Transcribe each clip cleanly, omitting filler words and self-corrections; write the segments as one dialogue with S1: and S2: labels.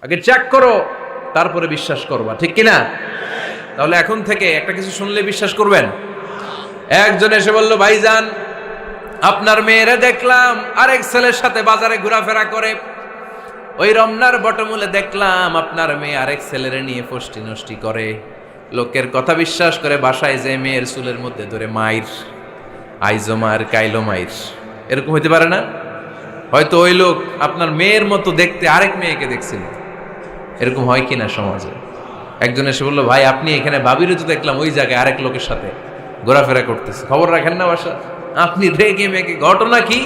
S1: আগে চেক করো, তারপরে বিশ্বাস করবা, ঠিক কিনা? তাহলে এখন থেকে একটা কিছু শুনলে বিশ্বাস করবেন। একজন এসে বলল, ভাইজান আপনার মেয়েরে দেখলাম আরেক ছেলের সাথে বাজারে ঘোরাফেরা করে, ওই রমনার বটমূলে দেখলাম আপনার মেয়ে আরেক ছেলেরে নিয়ে ফষ্টি নষ্টি করে, লোকের কথা বিশ্বাস করে বাসায় যে মেয়ের চুলের মধ্যে ধরে মাইর, আইজো মার কাইলো মাইর। এরকম হইতে পারে না? হয়তো ওই লোক আপনার মেয়ের মতো দেখতে আরেক মেয়েকে দেখছিল। এরকম হয় কিনা সমাজে? একজন এসে বললো, ভাই আপনি এখানে ভাবিরে তো দেখলাম ওই জায়গায় আরেক লোকের সাথে ঘোরাফেরা করতেছে, খবর রাখেন না বাসা? আপনি রেগে মেগে, ঘটনা কি?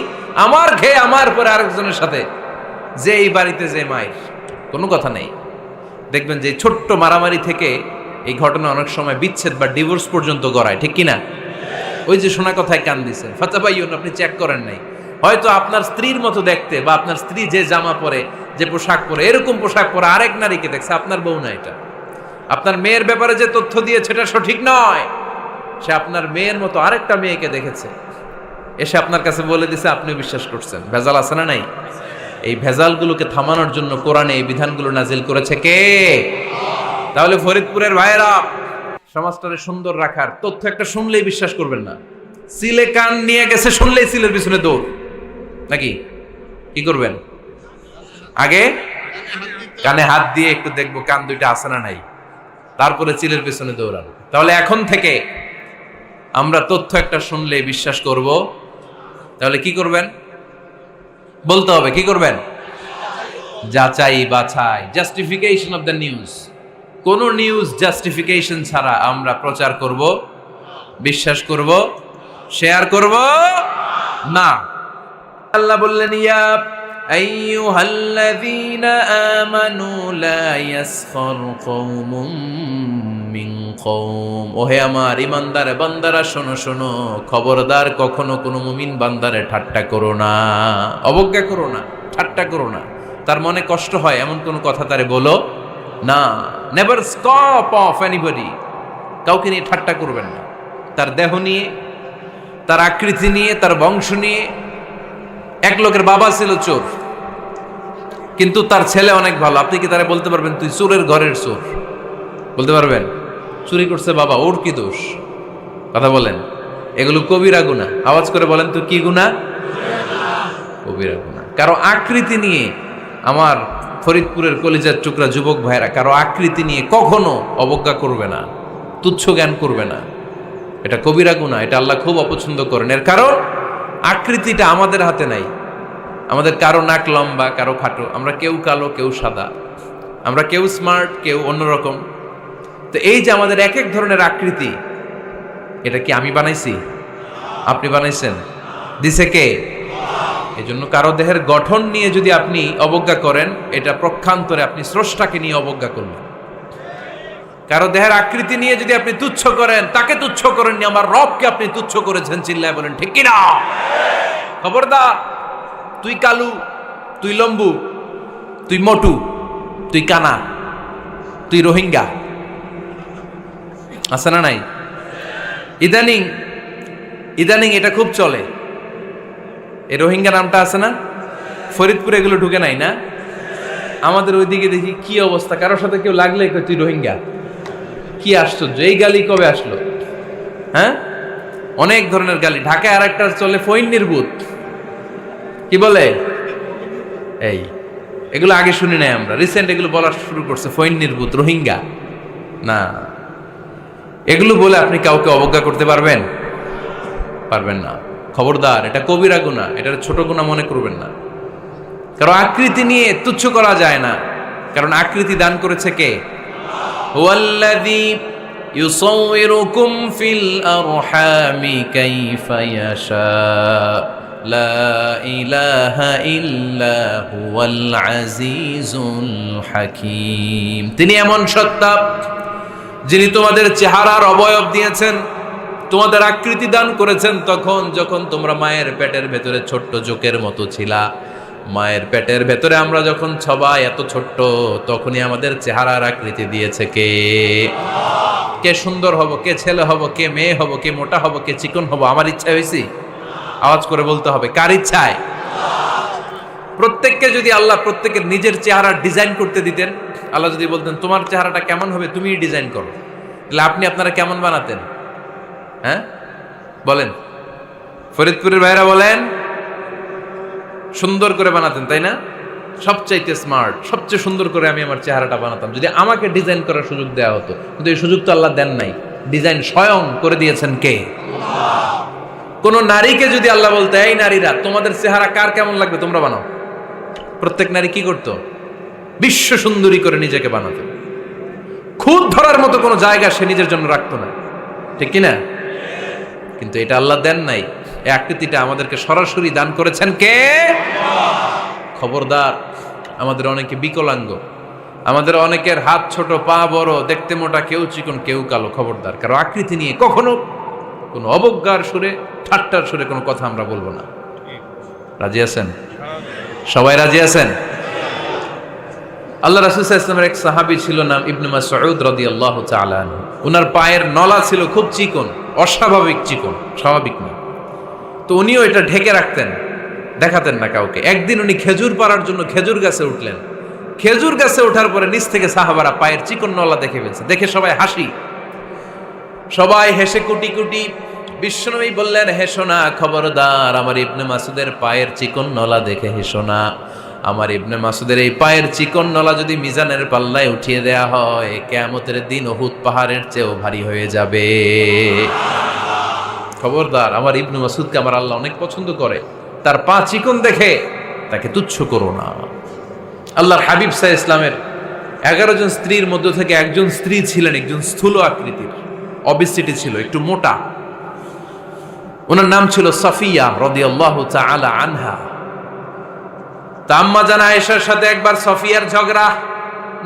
S1: আমার খেয়ে আমার পরে আরেকজনের সাথে, যে এই বাড়িতে যে মায়ের, কোনো কথা নেই। দেখবেন যে ছোট্ট মারামারি থেকে এই ঘটনা অনেক সময় বিচ্ছেদ বা ডিভোর্স পর্যন্ত গড়ায়, ঠিক কিনা? ওই যে শোনা কথায় কান দিচ্ছেন, ফাতাবাইয়ুন, আপনি চেক করেন নাই। হয়তো আপনার স্ত্রীর মতো দেখতে বা আপনার স্ত্রী যে জামা পরে, যে পোশাক পরে, এরকম পোশাক পরে আরেক নারীকে দেখছে, আপনার বউ না এটা। আপনার মেয়ের ব্যাপারে যে তথ্য দিয়েছে এটা সঠিক নয়, সে আপনার মেয়ের মতো আরেকটা মেয়েকে দেখেছে, এসে আপনার কাছে বলে দিছে, আপনি বিশ্বাস করছেন। ভেজাল আছে না নাই? এই ভেজালগুলোকে থামানোর জন্য কোরআনে এই বিধানগুলো নাজিল করেছে কে? তাহলে ফরিদপুরের ভাইয়েরা, সমাজটারে সুন্দর রাখার তথ্য একটা শুনলেই বিশ্বাস করবেন না। সিলে কান নিয়ে গেছে শুনলেই সিলের পিছনে দৌড়, নাকি? কি করবেন? আগে কানে হাত দিয়ে একটু দেখবো কান দুইটা আছে না নাই, তারপরে চিলের পিছনে দৌড়াবো। তাহলে এখন থেকে আমরা তথ্য একটা শুনলে বিশ্বাস করব। তাহলে কি করবেন? বলতে হবে কি করবেন? যাচাই বাছাই, জাস্টিফিকেশন অফ দ্য নিউজ। কোন নিউজ জাস্টিফিকেশন ছাড়া আমরা প্রচার করব, বিশ্বাস করব, শেয়ার করব না। আল্লাহ বললেন, ইয়া আইয়ুহাল্লাযীনা আমানু লা ইয়াসখার কওমুম মিন কওম। ওহে আমার ঈমানদার বান্দারা, শোনো শোনো, খবরদার কখনো কোনো মুমিন বান্দারে ঠাট্টা করো না, অবজ্ঞা করো না, ঠাট্টা করো না। তার মনে কষ্ট হয় এমন কোনো কথা তারে বলো না। Never scoff of anybody. কাউকে নিয়ে ঠাট্টা করবেন না, তার দেহ নিয়ে, তার আকৃতি নিয়ে, তার বংশ নিয়ে। এক লোকের বাবা ছিল চোর, কিন্তু তার ছেলে অনেক ভালো। আপনি কি তারা বলতে পারবেন তুই চোরের ঘরের চোর? বলতে পারবেন? চুরি করছে বাবা, ওর কি দোষ? কথা বলেন। এগুলো কবিরা গুনাহ। আওয়াজ করে বলেন তো, কি গুনাহ? কবিরা গুনাহ। কারো আকৃতি নিয়ে, আমার ফরিদপুরের কলিজার টুকরা যুবক ভাইরা, কারো আকৃতি নিয়ে কখনো অবজ্ঞা করবে না, তুচ্ছ জ্ঞান করবে না। এটা কবিরা গুনাহ, এটা আল্লাহ খুব অপছন্দ করেন। এর কারণ আকৃতিটা আমাদের হাতে নাই। আমাদের কারো নাক লম্বা, কারো খাটো, আমরা কেউ কালো, কেউ সাদা, আমরা কেউ স্মার্ট, কেউ অন্যরকম। তো এই যে আমাদের এক এক ধরনের আকৃতি, এটা কি আমি বানাইছি? আপনি বানাইছেন? দিছে কে? এই জন্য কারো দেহের গঠন নিয়ে যদি আপনি অবজ্ঞা করেন, এটা প্রক্ষান্তরে আপনি স্রষ্টাকে নিয়ে অবজ্ঞা করলেন। কারো দেহের আকৃতি নিয়ে যদি আপনি তুচ্ছ করেন, তাকে তুচ্ছ করেননি, আমার রবকে আপনি তুচ্ছ করেছেন। চিল্লায় বলেন ঠিক কিনা? খবরদার, তুই কালু, তুই লম্বু, তুই মোটু, তুই কানা, তুই রোহিঙ্গা, আছে না নাই? ইদানিং ইদানিং এটা খুব চলে। এই রোহিঙ্গা নামটা আছে না? ফরিদপুরে এগুলো ঢুকে নাই না? আমাদের ওইদিকে দেখি কি অবস্থা, কারোর সাথে কেউ লাগলে কই তুই রোহিঙ্গা। কি আশ্চর্য, এই গালি কবে আসলো? হ্যাঁ, অনেক ধরনের গালি। ঢাকায় আর একটা চলে ফইন্নির ভূত, কি বলে? এই এগুলো আগে শুনি নাই আমরা, রিসেন্ট এগুলো বলা শুরু করছে, ফইন্নির ভূত, রোহিঙ্গা। না, এগুলো বলে আপনি কাউকে অবজ্ঞা করতে পারবেন? পারবেন না। খবরদার, এটা কবিরা গুনাহ, এটা ছোট গুনাহ মনে করবেন না। কারণ আকৃতি নিয়ে তুচ্ছ করা যায় না, কারণ আকৃতি দান করেছে কে? হুয়াল্লাযী ইউসাউইরুকুম ফিল আরহামি কাইফা ইয়াশা, লা ইলাহা ইল্লা হুয়াল আজিজুল হাকীম। তিনি এমন সত্তা, যিনি তোমাদের চেহারার অবয়ব দিয়েছেন, তোমাদের আকৃতি দান করেছেন তখন যখন তোমরা মায়ের পেটের ভেতরে ছোট্ট জোকের মতো ছিলা। মায়ের পেটের ভেতরে আমরা যখন সবাই এত ছোট্ট, তখনই আমাদের চেহারার আকৃতি দিয়েছে কে? কে সুন্দর হব, কে ছেলে হব, কে মেয়ে হব, কে মোটা হব, কে চিকন হব আমার ইচ্ছা হয়েছি? আওয়াজ করে বলতে হবে, কার ইচ্ছায়? প্রত্যেককে যদি আল্লাহ প্রত্যেকের নিজের চেহারা ডিজাইন করতে দিতেন, আল্লাহ যদি বলতেন তোমার চেহারাটা কেমন হবে তুমিই ডিজাইন করো, তাহলে আপনি আপনারা কেমন বানাতেন? হ্যাঁ বলেন, ফরিদপুরের ভাইরা বলেন, সুন্দর করে বানাতেন তাই না? সবচাইতে স্মার্ট, সবচেয়ে সুন্দর করে আমি আমার চেহারাটা বানাতাম যদি আমাকে ডিজাইন করার সুযোগ দেওয়া হতো। কিন্তু এই সুযোগ তো আল্লাহ দেন নাই। ডিজাইন স্বয়ং করে দিয়েছেন কে? কোন নারীকে যদি আল্লাহ বলতে এই নারীরা তোমাদের চেহারা কার কেমন লাগবে তোমরা বানাও, প্রত্যেক নারী কি করতো? বিশ্ব সুন্দরী করে নিজেকে বানাতো। খুদ ধরার মতো কোনো জায়গা সে নিজের জন্য রাখতো না, ঠিক কিনা? কিন্তু এটা আল্লাহ দেন নাই। এই আকৃতিটা আমাদেরকে সরাসরি দান করেছেন কে? খবরদার, আমাদের অনেকে বিকলাঙ্গ, আমাদের অনেকের হাত ছোট, পা বড়, দেখতে মোটা, কেউ চিকন কেউ কালো। খবরদার, কারো আকৃতি নিয়ে কখনো কোনো অবজ্ঞার সুরে, ঠাট্টার সুরে কোনো কথা আমরা বলবো না। রাজি আছেন? সবাই রাজি আছেন? আল্লাহ রাসূল সাল্লাল্লাহু আলাইহি ওয়াসাল্লামের এক সাহাবী ছিল, নাম ইবনে মাসউদ রাদিয়াল্লাহু তাআলা আনহু। ওনার পায়ের নলা ছিল খুব চিকন, অস্বাভাবিক চিকন, স্বাভাবিক না। তো উনিও এটা ঢেকে রাখতেন, দেখাতেন না কাউকে। একদিন উনি খেজুর পাড়ার জন্য খেজুর গাছে উঠলেন। খেজুর গাছে ওঠার পরে নিচ থেকে সাহাবারা পায়ের চিকন নলা দেখে ফেলছে। দেখে সবাই হাসি, সবাই হেসে কুটি কুটি। বিশ্বনবী বললেন, হেসো না, খবরদার, আমার ইবনে মাসুদের পায়ের চিকন নলা দেখে হেসো না। আমার ইবনে মাসুদের এই পায়ের চিকন নলা যদি মিজানের পাল্লায় উঠিয়ে দেয়া হয়, কিয়ামতের দিন উহুদ পাহাড়ের চেয়েও ভারী হয়ে যাবে। খবরদার, আমার ইবনে মাসুদকে আমার আল্লাহ অনেক পছন্দ করে, তার পা চিকন দেখে তাকে তুচ্ছ করো না। আল্লাহর হাবিব সাল্লাল্লাহু আলাইহি ইসলামের 11 জন স্ত্রীর মধ্য থেকে একজন স্ত্রী ছিলেন একজন স্থূল আকৃতির, অবিসিটি ছিল, একটু মোটা। ওনার নাম ছিল সাফিয়া রাদিয়াল্লাহু তাআলা আনহা। আম্মা জান আয়েশার সাথে একবার সাফিয়ার ঝগড়া।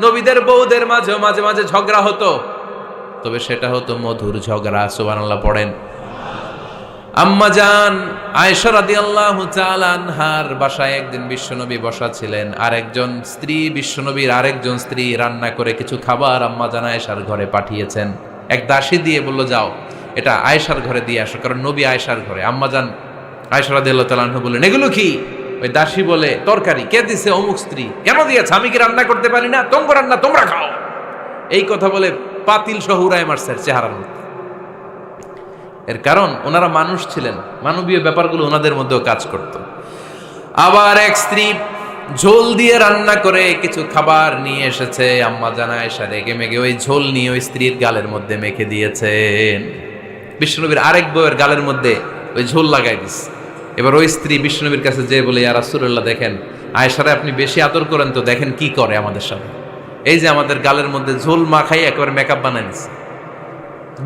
S1: নবীদের বউদের মাঝে মাঝে মাঝে ঝগড়া হতো, তবে সেটা হতো মধুর ঝগড়া। সুবহানাল্লাহ পড়েন। আম্মা জান আয়েশা রাদিয়াল্লাহু তাআলা আনহার বাসায় একদিন বিশ্বনবী বসা ছিলেন। আরেকজন স্ত্রী, বিশ্বনবীর আরেকজন স্ত্রী রান্না করে কিছু খাবার আম্মা জান আয়েশার ঘরে পাঠিয়েছেন। এক দাসী দিয়ে বলল, যাও এটা আয়েশার ঘরে দিয়ে আসো, কারণ নবী আয়েশার ঘরে। আম্মা জান আয়েশা রাদিয়াল্লাহু তাআলা আনহা বললেন, এগুলো কি? ওই দাসী বলে, তরকারি। কে দিছে? অমুক স্ত্রী। কেন দিয়েছে? আমি কি রান্না করতে পারি না? তোমরা রান্না তোমরা খাও। এই কথা বলে পাতিল সহ উড়ায় মারছে চেহারার মধ্যে। এর কারণ ওনারা মানুষ ছিলেন, মানবীয় ব্যাপারগুলো ওনাদের মধ্যেও কাজ করত। আবার এক স্ত্রী ঝোল দিয়ে রান্না করে কিছু খাবার নিয়ে এসেছে। আম্মা জান আয়েশা রেগে মেগে ওই ঝোল নিয়ে ওই স্ত্রীর গালের মধ্যে মেখে দিয়েছেন। বিশ্বনবীর আরেক বউয়ের গালের মধ্যে ওই ঝোল লাগাই দিস। এবার ওই স্ত্রী বিশ্বনবীর কাছে যেয়ে বলে, ইয়া রাসূলুল্লাহ, দেখেন আয়েশারে আপনি বেশি আদর করেন তো, দেখেন কি করে আমাদের সাথে। এই যে আমাদের গালের মধ্যে ঝোল মাখাই একেবারে মেকআপ বানাই দিচ্ছে।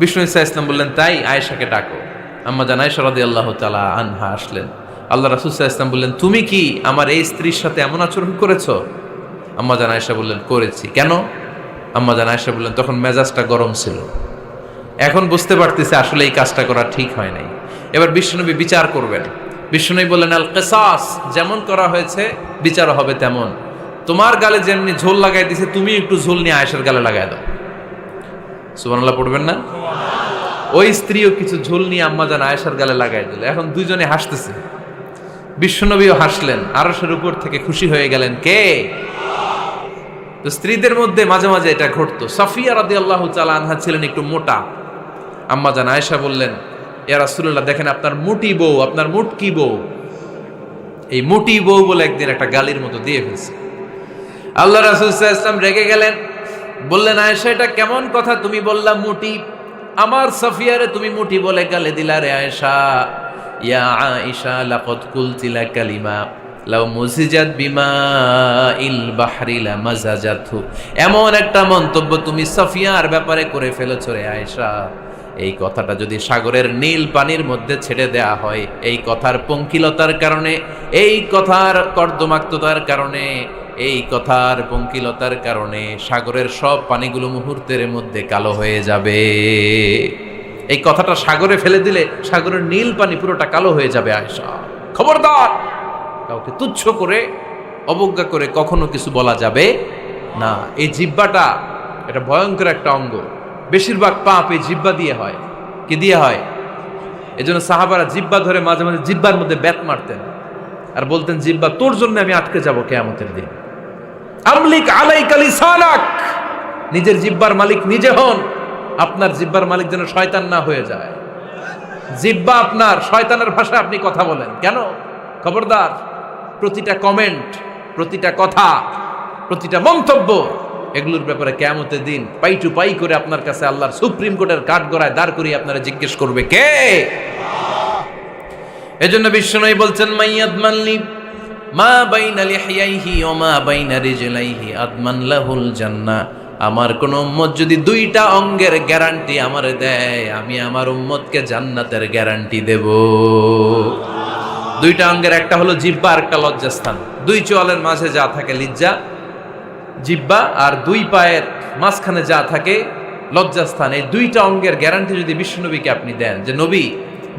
S1: বিষ্ণু ইসা ইসলাম বললেন, তাই আয়েশাকে ডাকো। আম্মা জান আয়েশা রাদিয়াল্লাহু তাআলা আনহা আসলেন। আল্লাহ রাসূল সাল্লাল্লাহু আলাইহি ওয়াসাল্লাম বললেন, তুমি কি আমার এই স্ত্রীর সাথে এমন আচরণ করেছো? আম্মা জান আয়েশা বললেন, করেছি। কেন? আম্মা জান আয়েশা বললেন, তখন মেজাজটা গরম ছিল, এখন বুঝতে পারতেছে আসলে এই কাজটা করা ঠিক হয় নাই। এবার বিশ্বনবী বিচার করবেন। বিশ্বনবী বললেন, আল কিসাস, যেমন করা হয়েছে বিচার হবে তেমন। তোমার গালে যেমনি ঝোল লাগাই দিছে, তুমি একটু ঝোল নিয়ে আয়েশার গালে লাগাই দাও। সুবহানাল্লাহ পড়বেন না? ওই স্ত্রীও কিছু ঝোল নিয়ে আম্মা জান আয়েশার গালে লাগাই দিল। এখন দুইজনে হাসতেছে, বিশ্বনবীও হাসলেন, আরশের উপর থেকে খুশি হয়ে গেলেন কে? তো স্ত্রীদের মধ্যে মাঝে মাঝে এটা ঘটতো। সাফিয়া রাদিয়াল্লাহু তাআলা আনহা ছিলেন একটু মোটা। আম্মা জান আয়েশা বললেন, ইয়া রাসূলুল্লাহ, দেখেন আপনার মুটি বউ, আপনার মুটকি বউ, এই মুটি বউ বলে একদিন একটা গালির মতো দিয়ে ফেলছে। আল্লাহ রাসূল সাল্লাল্লাহু আলাইহি ওয়াসাল্লাম রেগে গেলেন, বললেন, আয়েশা এটা কেমন কথা? তুমি বললা মুটি, আমার সাফিয়ারে তুমি মুটি বলে গালে দিলা রে আয়েশা। ইয়া আয়েশা লাকাদ কুলতি লা কালিমা লাউ মুজিজাত বিমাইল বাহরি লামাজাজাতহু। এমন একটা মন্তব্য তুমি সাফিয়ার ব্যাপারে করে ফেলেছো রে আয়েশা, এই কথাটা যদি সাগরের নীল পানির মধ্যে ছেড়ে দেয়া হয়, এই কথার পঙ্কিলতার কারণে, এই কথার কর্দমাক্ততার কারণে, এই কথার পঙ্কিলতার কারণে সাগরের সব পানিগুলো মুহূর্তের মধ্যে কালো হয়ে যাবে। এই কথাটা সাগরে ফেলে দিলে সাগরের নীল পানি পুরোটা কালো হয়ে যাবে। আয়েশা, খবরদার, কাউকে তুচ্ছ করে অবজ্ঞা করে কখনো কিছু বলা যাবে না। এই জিহ্বাটা এটা ভয়ঙ্কর একটা অঙ্গ। বেশিরভাগ পাপ এই জিহ্বা দিয়ে হয়। কি দিয়ে হয়? এজন্য সাহাবারা জিহ্বা ধরে মাঝে মাঝে জিহ্বার মধ্যে ব্যাত মারতেন। আর বলতেন জিহ্বা তোর জন্য আমি আটকে যাব কিয়ামতের দিন। আমলিক আলাইকা লিসানাক, নিজের জিহ্বার মালিক নিজে হন। আপনার জিহ্বার মালিক যেন শয়তান না হয়ে যায়। জিহ্বা আপনার, শয়তানের ভাষায় আপনি কথা বলেন কেন? খবরদার, প্রতিটা কমেন্ট, প্রতিটা কথা, প্রতিটা মন্তব্য, এগুলোর ব্যাপারে কিয়ামতের দিন পাই টু পাই করে আপনার কাছে আল্লাহর সুপ্রিম কোর্টের কাঠগড়ায় দাঁড় করিয়ে আপনারা জিজ্ঞেস করবে কে? এজন্য বিশ্বনবী বলছেন মাইয়াদমানলি মা বাইনা লিহিয়াইহি ওয়া মা বাইনা রিজলাইহি আদমান লাহুল জান্নাহ। আমার কোন উম্মত যদি দুইটা অঙ্গের গ্যারান্টি আমারে দেয়, আমি আমার উম্মতকে জান্নাতের গ্যারান্টি দেব। দুইটা অঙ্গের, একটা হলো জিহ্বা আর একটা লজ্জাস্থান। দুই চোয়ালের মাঝে যা থাকে লিজ্জা জিহ্বা, আর দুই পায়ের মাঝখানে যা থাকে লজ্জাস্থান। এই দুইটা অঙ্গের গ্যারান্টি যদি বিশ্বনবীকে আপনি দেন যে নবী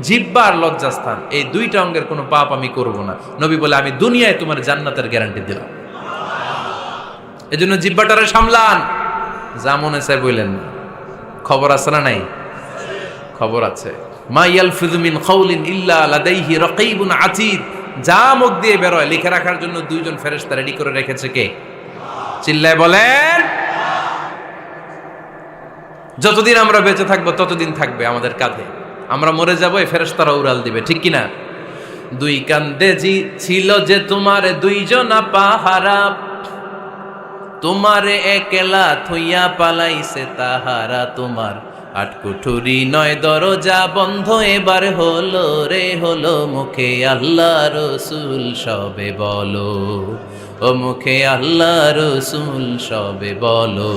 S1: জিহ্বা আর লজ্জাস্থান এই দুইটা অঙ্গের কোনো পাপ আমি করব না, নবী বলে আমি দুনিয়ায় তোমার জান্নাতের গ্যারান্টি দিলাম। এজন্য জিহ্বাটারে সামলান, যা মনে চায় বললেন না। খবর আছে না নাই? খবর আছে। মা ইয়ালফিযু মিন কাউলিন ইল্লা লাদাইহি রাকীবুন আতীদ। যা মুখ দিয়ে বের হয় লিখে রাখার জন্য দুইজন ফেরেশতা রেডি করে রেখেছে কে? চিল্লায় বলেন। যতদিন আমরা বেঁচে থাকবো ততদিন থাকবে আমাদের কাঁধে। আমরা মরে যাবো, এই ফেরেশতারা উড়াল দিবে, ঠিক কিনা? দুই কান্দে জি ছিল যে তোমার দুইজনা পাহারা, তোমারে একলা থইয়া পালাইছে তাহারা। তোমার আটকুঠুরি নয় দরজা বন্ধ এবার হলো রে হলো। মুখে আল্লাহ রসুল সবে বলো, ও মুখে আল্লাহ রসুল সবে বলো।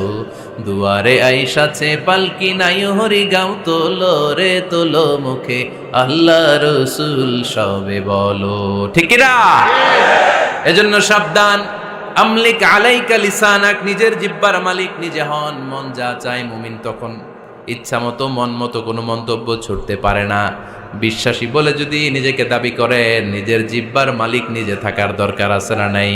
S1: দুয়ারে আইসাছে পালকি নাই হরি গাও তোলো রে তোলো। মুখে আল্লাহ রসুল সবে বলো, ঠিক না? এজন্য সাবধান। আমলিক আলাইকা লিসানাক, নিজের জিহ্বার মালিক নিজে হন। মন যা চায় মুমিন তখন ইচ্ছা মতো মন মতো কোনো মন্তব্য ছুটতে পারে না। বিশ্বাসী বলে যদি নিজেকে দাবি করেন, নিজের জিহ্বার মালিক নিজে থাকার দরকার আছে না নাই?